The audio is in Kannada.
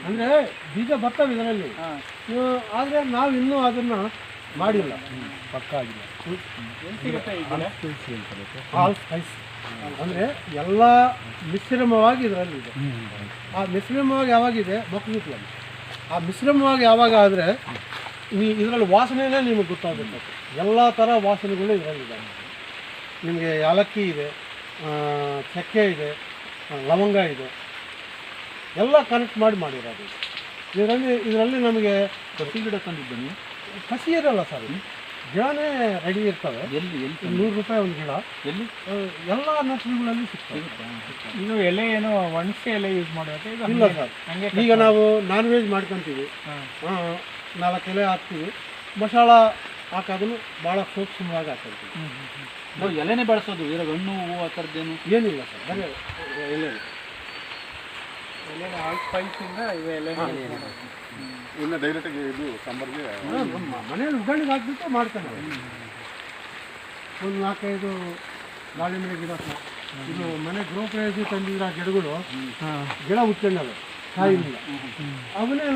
ಅಂದರೆ ಬೀಜ ಬರ್ತವೆ ಇದರಲ್ಲಿ, ಆದರೆ ನಾವು ಇನ್ನೂ ಅದನ್ನು ಮಾಡಿಲ್ಲ, ಪಕ್ಕ ಆಗಿಲ್ಲ. ಆಲ್ ಸ್ಪೈಸ್ ಅಂದರೆ ಎಲ್ಲ ಮಿಶ್ರಮವಾಗಿ ಇದರಲ್ಲಿ ಇದೆ. ಆ ಮಿಶ್ರಮವಾಗಿ ಯಾವಾಗಿದೆ ಮೊಕ್ಕಲಿಕ್ಲಲ್ಲಿ, ಆ ಮಿಶ್ರಮವಾಗಿ ಯಾವಾಗ ಆದರೆ ಇದರಲ್ಲಿ ವಾಸನೆಯೇ ನಿಮಗೆ ಗೊತ್ತಾಗುತ್ತೆ. ಎಲ್ಲ ಥರ ವಾಸನೆಗಳು ಇದರಲ್ಲಿದೆ. ನಿಮಗೆ ಏಲಕ್ಕಿ ಇದೆ, ಚಕ್ಕೆ ಇದೆ, ಲವಂಗ ಇದೆ, ಎಲ್ಲ ಕನೆಕ್ಟ್ ಮಾಡಿರೋದು ಇದರಲ್ಲಿ ನಮಗೆ. ಕಸಿ ಗಿಡ ತಂದಿದ್ದೀನಿ, ಕಸಿ ಇರಲ್ಲ ಸರ್, ಗಿಡನೇ ರೆಡಿ ಇರ್ತವೆ. ಎಲ್ಲಿ ₹100 ಒಂದು ಗಿಡ. ಎಲ್ಲಿ ಎಲ್ಲ ನರ್ಸರಿಗಳಲ್ಲಿ ಸಿಗ್ತವೆ. ಇದು ಎಲೆ ಏನೋ ಒಣಸಿ ಎಲೆ ಯೂಸ್ ಮಾಡೋದು ಇಲ್ಲ ಸರ್. ಈಗ ನಾವು ನಾನ್ ವೆಜ್ ಮಾಡ್ಕೊತೀವಿ, 4 ಎಲೆ ಹಾಕ್ತೀವಿ, ಮಸಾಲ ಹಾಕೋದನ್ನು ಭಾಳ ಸೂಕ್ಷ್ಮವಾಗಿ ಹಾಕೊಳ್ತೀವಿ. ನಾವು ಎಲೆನೇ ಬಳಸೋದು, ಇವಾಗ ಹಣ್ಣು ಹೂವು ಆ ಥರದ್ದೇನು ಏನಿಲ್ಲ ಸರ್, ಬರೀ ಎಲೆ. ಆಲ್ ಸ್ಪೈಸಿಂದ ಇವೆ ಎಲೆ ಇನ್ನು ಡೈರೆಕ್ಟಾಗಿ ಇದು ಸಾಂಬಾರಿಗೆ ಮನೇಲಿ ಉಗಾಣಿಗೆ ಹಾಕ್ಬಿಟ್ಟು ಮಾಡ್ತಾನೆ. ಒಂದು 4-5 ದಾಳಿಂಬೆ ಗಿಡ ಸರ್. ಇದು ಮನೆ ಗೃಹ ಪ್ರವೇಶ ತಂದಿರೋ ಗಿಡಗಳು ಗಿಡ ಹುಟ್ಕೊಂಡವೆ ಕಾಯಿಲ್ಲ, ಅವನ್ನೇ ನಾವು